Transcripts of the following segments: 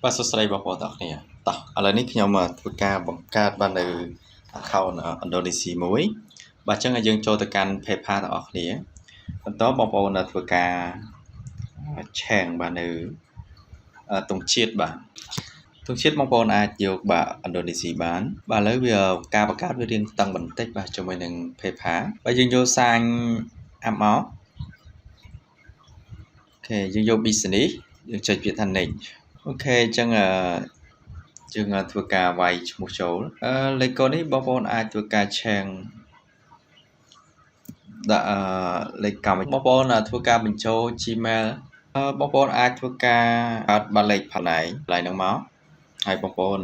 បាទសួស្តីបងប្អូនទាំងអស់គ្នាតោះឥឡូវនេះខ្ញុំធ្វើការបង្កើតបាននៅ account Indonesia មួយបាទអញ្ចឹងយើងចូលទៅកាន់ PayPal ទាំងអស់គ្នាបន្តបងប្អូនធ្វើការឆេងបាទនៅទង់ជាតិបាទទង់ជាតិបងប្អូនអាចយកបាទ Indonesia បានបាទឥឡូវវាការបង្កើតវារៀងតឹងបន្តិចបាទជាមួយនឹង PayPal បាទយើងយកសាញ app មកអូខេយើងយក business យើងចុចពាក្យថា next អូខេអញ្ចឹងយើងធ្វើការវាយឈ្មោះចូលលេខកូដនេះបងប្អូនអាចធ្វើការឆេងដាក់លេខកម្មបងប្អូនធ្វើការបញ្ចូល Gmail បងប្អូនអាចធ្វើការអត់បានលេខផ្នែកហ្នឹងមកហើយបងប្អូន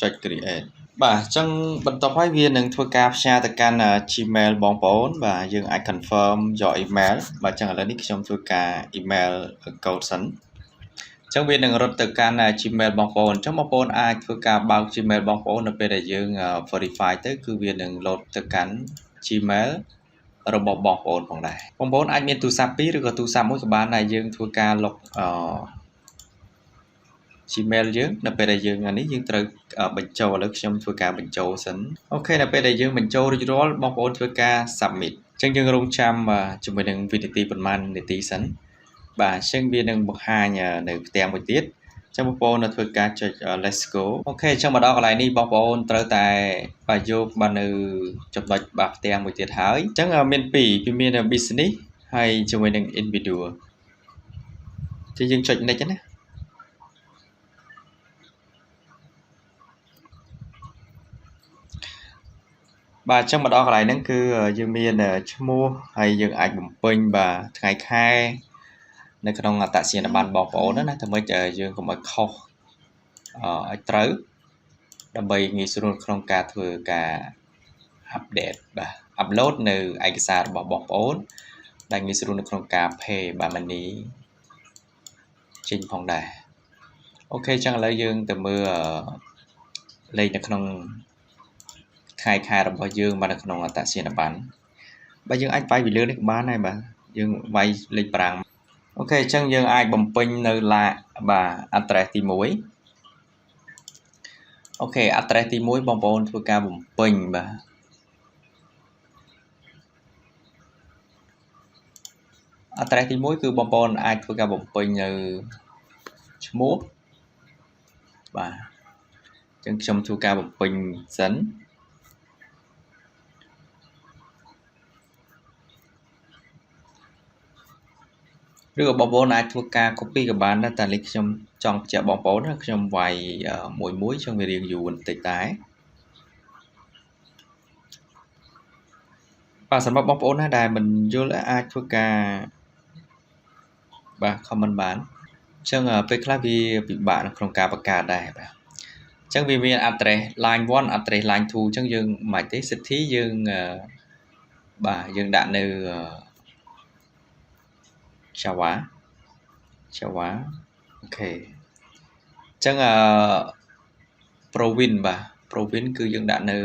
ចុច create បាទអញ្ចឹងបន្ទាប់ហើយវានឹងធ្វើការផ្សាយទៅកាន់ Gmail បងប្អូនបាទយើងអាច confirm យក email បាទអញ្ចឹងឥឡូវនេះខ្ញុំធ្វើការ email code សិនអញ្ចឹងវានឹងរត់ទៅកាន់ Gmail បងប្អូនអញ្ចឹងបងប្អូនអាចធ្វើការបើក Gmail បងប្អូននៅពេលដែលយើង verify ទៅគឺវានឹង load ទៅកាន់ Gmail របស់បងប្អូនផងដែរបងប្អូនអាចមានទូរស័ព្ទពីរឬក៏ទូរស័ព្ទមួយក៏បានដែរយើងធ្វើការ log Gmail យើងនៅពេលដែលយើងនេះយើងត្រូវបញ្ចូលឥឡូវខ្ញុំធ្វើការបញ្ចូលសិនអូខេនៅពេលដែលយើងបញ្ចូលរួចរាល់បងប្អូនធ្វើការ submit អញ្ចឹងយើងរងចាំជាមួយនឹងវិនាទីប្រហែលនាទីសិនបាទអញ្ចឹងវានឹងបង្ហាញនៅផ្ទាំងមួយទៀតអញ្ចឹងបងប្អូនធ្វើការចុច let's go អូខេអញ្ចឹងមកដល់កន្លែងនេះបងប្អូនត្រូវតែបាទយកបាននៅចំណុចបាទផ្ទាំងមួយទៀតហើយអញ្ចឹងមានពីរមាន business ហើយជាមួយនឹង individual អញ្ចឹងយើងចុច next ណាបាទអញ្ចឹងមកដល់កន្លែងហ្នឹងគឺយើងមានឈ្មោះហើយយើងអាចបំពេញបាទថ្ងៃខែនៅក្នុងអត្តសញ្ញាណប័ណ្ណបងប្អូនណាដើម្បីយើងកុំឲ្យខុសឲ្យត្រូវដើម្បីងាយស្រួលក្នុងការធ្វើការ update បាទ upload នៅឯកសាររបស់បងប្អូនដែលងាយស្រួលនៅក្នុងការ pay បាទ money ចេញផងដែរអូខេអញ្ចឹងឥឡូវយើងទៅមើលលេខនៅក្នុងថ្ងៃខែរបស់យើងបាទនៅក្នុងអត្តសញ្ញាណប័ណ្ណបាទយើងអាចវាយពីលើនេះក៏បានដែរបាទយើងវាយលេខប្រាំងអូខេអញ្ចឹងយើងអាចបំពេញនៅបាទ address ទី1អូខេ address ទី1បងប្អូនធ្វើការបំពេញបាទ address ទី1គឺបងប្អូនអាចធ្វើការបំពេញនៅឈ្មោះបាទអញ្ចឹងខ្ញុំធ្វើការបំពេញសិនឬក៏បងប្អូនអាចធ្វើការ copy ក៏បានដែរតែលេខខ្ញុំចង់បញ្ជាក់បងប្អូនណាខ្ញុំវាយមួយចឹងវារៀងយូរបន្តិចដែរបាទសម្រាប់បងប្អូនណាដែលមិនយល់អាចធ្វើការបាទ comment បានអញ្ចឹងពេលខ្លះវាពិបាកក្នុងការបង្កើតដែរបាទអញ្ចឹងវាមាន address line 1 address line 2អញ្ចឹងយើងមិនទេសិទ្ធិយើងបាទយើងដាក់នៅJava អូខេអញ្ចឹងprovince បាទ province គឺយើងដាក់នៅ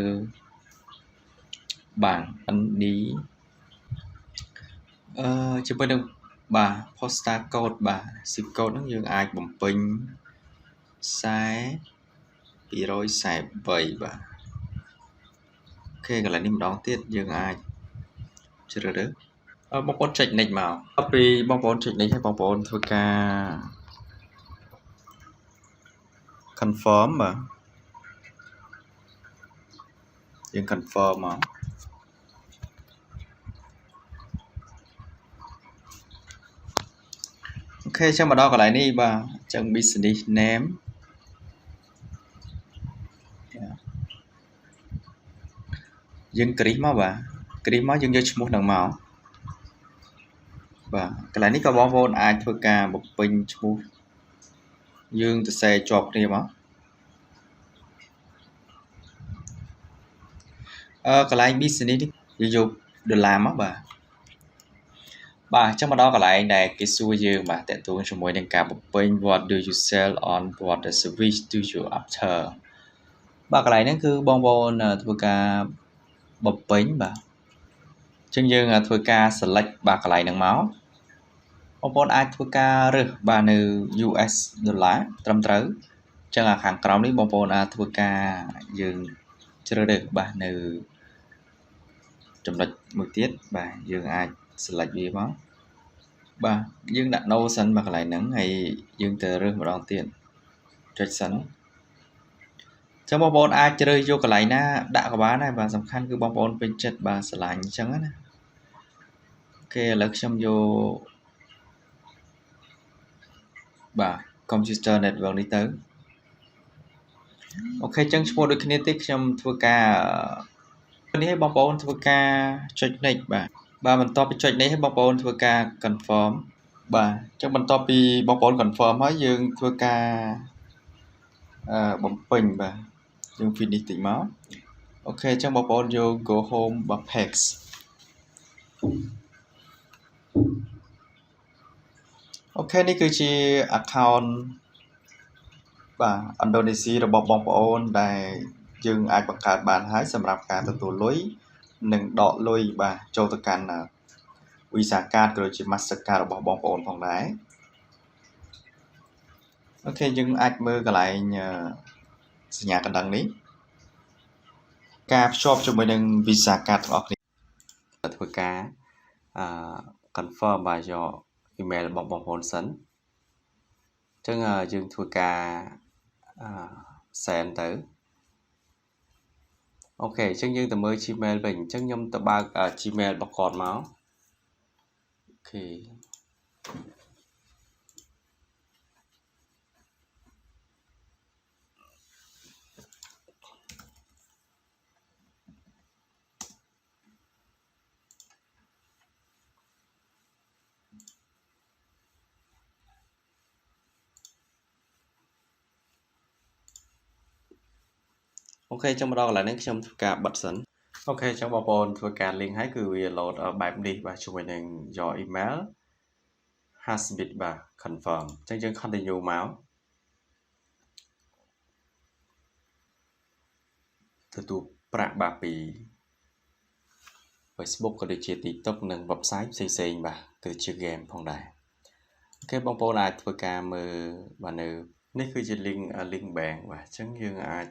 បាទNDជាមួយនឹងបាទ postal code បាទ zip code ហ្នឹងយើងអាចបំពេញ243បាទអូខេកន្លែងនេះម្ដងទៀតយើងអាចជ្រើសរើសបងប្អូនចុច next មកដល់ពេលបងប្អូនចុច next ហើយបងប្អូនធ្វើការ confirm បាទយើង confirm មកអូខេអញ្ចឹងមកដល់កន្លែងនេះបាទអញ្ចឹង business name យើងគ្រីសមកបាទគ្រីសមកយើងយកឈ្មោះនឹងមកបាទកន្លែងនេះក៏បងប្អូនអាចធ្វើការបំពេញឈ្មោះយើងសរសេរជាប់គ្នាមកកន្លែង business នេះយើងយកដុល្លារមកបាទអញ្ចឹងមកដល់កន្លែងដែលគេសួរយើងបាទតើតួជាមួយនឹងការបំពេញ what do you sell on what the service do you after បាទកន្លែងហ្នឹងគឺបងប្អូនធ្វើការបំពេញបាទអញ្ចឹងយើងធ្វើការ select បាទកន្លែងហ្នឹងមក បងប្អូនអាចធ្វើការរើសបាទនៅ US ដុល្លារត្រឹមត្រូវចឹងខាងក្រោមនេះបងប្អូនអាចធ្វើការយើងជ្រើសរើសបាទនៅចំណុចមួយទៀតបាទយើងអាច select វាមកបាទយើងដាក់ no សិនមកកន្លែងហ្នឹងហើយយើងទៅរើសម្ដងទៀតចុចសិនចឹងបងប្អូនអាចជ្រើសយកកន្លែងណាដាក់ក៏បានដែរបាទសំខាន់គឺបងប្អូនពេញចិត្តបាទស្រឡាញ់អញ្ចឹងណាអូខេឥឡូវខ្ញុំយកបាទ computer network នេះទៅអូខេចឹងឈ្មោះដូចគ្នាទេខ្ញុំធ្វើការនេះឲ្យបងប្អូនធ្វើការចុច next បាទបន្ទាប់ពីចុចនេះឲ្យបងប្អូនធ្វើការ confirm បាទអញ្ចឹងបន្ទាប់ពីបងប្អូន confirm ហើយយើងធ្វើការបំពេញបាទយើង finish តិចមកអូខេអញ្ចឹងបងប្អូនយក go home បាទ page អូខេនេះគឺជា account បាទឥណ្ឌូនេស៊ីរបស់បងប្អូនដែលយើងអាចបង្កើតបានហើយសម្រាប់ការទទួលលុយនិងដកលុយបាទចូលទៅកាន់ Visa card ក៏ដូចជា Master card របស់បងប្អូនផងដែរអូខេយើងអាចមើលកន្លែងសញ្ញាកណ្ដឹងនេះការភ្ជាប់ជាមួយនឹង Visa card ទាំងអស់គ្នាធ្វើការconfirm បាទយក email របស់បងប្អូនសិនអញ្ចឹងយើងធ្វើការ send ទៅអូខេអញ្ចឹងយើងទៅមើល Gmail វិញអញ្ចឹងខ្ញុំទៅបើក Gmail របស់គាត់មកអូខេអូខេចឹងមកដល់កន្លែងនេះខ្ញុំធ្វើការបិទសិនអូខេចឹងបងប្អូនធ្វើការ link ហើយគឺវា load បែបនេះបាទជាមួយនឹងយក email has been បាទ confirm អញ្ចឹងយើង continue មកទទួលប្រាក់បាទពី Facebook ក៏ដូចជា TikTok និង website ផ្សេងៗបាទគឺជា game ផងដែរអូខេបងប្អូនអាចធ្វើការមើលបាទនៅនេះគឺជា link bank បាទអញ្ចឹងយើងអាច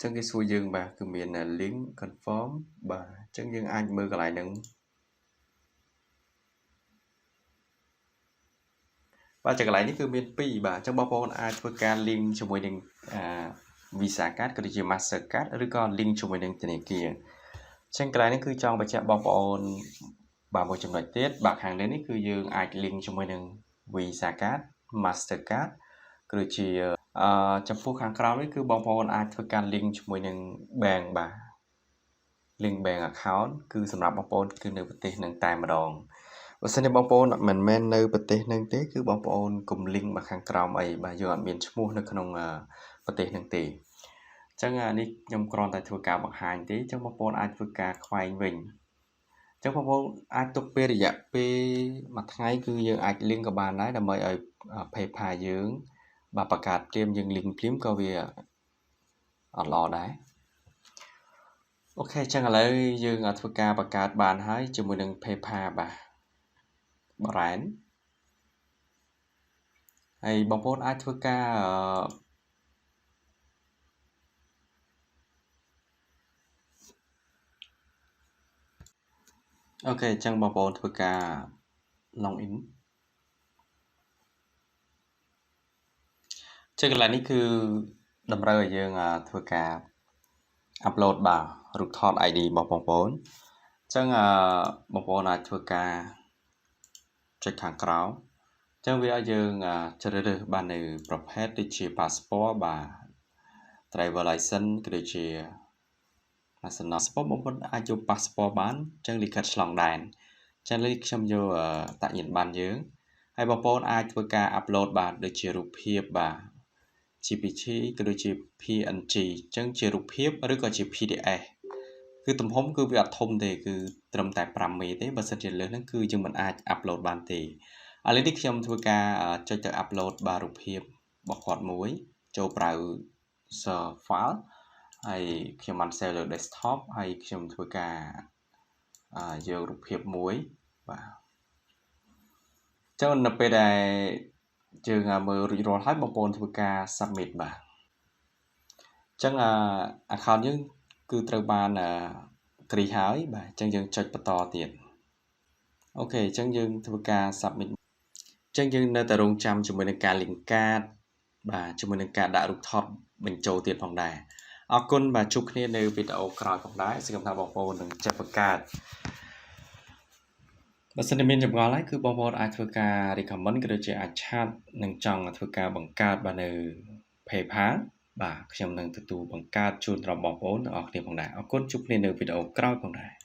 ចឹងគេសួរយើងបាទគឺមាន link confirm បាទអញ្ចឹងយើងអាចមើលកន្លែងហ្នឹងបាទចុចកន្លែងនេះគឺមាន2បាទអញ្ចឹងបងប្អូនអាចធ្វើការ link ជាមួយនឹងVisa card ក៏ដូចជា Master card ឬក៏ link ជាមួយនឹងធនាគារអញ្ចឹងកន្លែងនេះគឺចង់បញ្ជាក់បងប្អូនបាទមួយចំណុចទៀតបាទខាងលើនេះគឺយើងអាច link ជាមួយនឹង Visa card Master card ក៏ដូចជាចំពោះខាងក្រោមនេះគឺបងប្អូនអាចធ្វើការ link ជាមួយនឹង bank បាទ link bank account គឺសម្រាប់បងប្អូនគឺនៅប្រទេសនឹងតែម្ដងបើសិនជាបងប្អូនមិនមែននៅប្រទេសនឹងទេគឺបងប្អូនកុំ link មកខាងក្រោមអីបាទយើងអត់មានឈ្មោះនៅក្នុងប្រទេសនឹងទេអញ្ចឹងនេះខ្ញុំគ្រាន់តែធ្វើការបង្ហាញទេអញ្ចឹងបងប្អូនអាចធ្វើការខ្វែងវិញអញ្ចឹងបងប្អូនអាចទុកពេលរយៈពេលមួយថ្ងៃគឺយើងអាច link ក៏បានដែរដើម្បីឲ្យ PayPal យើងបាទបង្កើតភ្លាមយើង link ភ្លាមក៏វាអត់ល្អដែរអូខេអញ្ចឹងឥឡូវយើងធ្វើការបង្កើតបានហើយជាមួយនឹង PayPal បាទbrand ហើយបងប្អូនអាចធ្វើការអូខេអញ្ចឹងបងប្អូនធ្វើការ log in ចឹងកន្លែងនេះគឺតម្រូវឲ្យយើងធ្វើការ upload បាទរូបថត ID របស់បងប្អូនអញ្ចឹងបងប្អូនអាចធ្វើការចុចខាងក្រោមអញ្ចឹងវាឲ្យយើងជ្រើសរើសបាននៅប្រភេទដូចជា passport បាទ driver license ក៏ដូចជា national passport បងប្អូនអាចយក passport បានអញ្ចឹងលិខិតឆ្លងដែនអញ្ចឹងនេះខ្ញុំយកតាក់ញត្តិប័ណ្ណយើងហើយបងប្អូនអាចធ្វើការ upload បាទដូចជារូបភាពបាទ JPG ក៏ដូចជា PNG អញ្ចឹងជារូបភាពឬក៏ជា PDF គឺទំហំគឺវាអត់ធំទេគឺត្រឹមតែ5មេទេបើសិនជាលើសហ្នឹងគឺយើងមិនអាច upload បានទេឥឡូវនេះខ្ញុំធ្វើការចុចទៅ upload បាទរូបភាពរបស់គាត់មួយចូល browser file ហើយខ្ញុំបាន save លើ desktop ហើយខ្ញុំធ្វើការយករូបភាពមួយ បាទចឹងនៅពេលដែលយើងមើលរួចរាល់ហើយបងប្អូនធ្វើការ submit បាទចឹងaccount យើងគឺត្រូវបានគ្រីហើយបាទចឹងយើងចុចបន្តទៀតអូខេចឹងយើងធ្វើការ submit ចឹងយើងនៅតែរងចាំជាមួយនឹងការ link card បាទជាមួយនឹងការដាក់រូបថតបញ្ចូលទៀតផងដែរអរគុណបាទជួបគ្នានៅវីដេអូក្រោយផងដែរសង្ឃឹមថាបងប្អូននឹងចេះបង្កើតបើសិនជាមានចម្ងល់ហើយគឺបងប្អូនអាចធ្វើការ recommend ក៏ដូចជាអាចឆាតនឹងចង់ធ្វើការបង្កើតបាទនៅ PayPal បាទខ្ញុំនឹងទទួលបង្កើតជូនដល់បងប្អូនទាំងអស់គ្នាផងដែរអរគុណជួបគ្នានៅវីដេអូក្រោយផងដែរ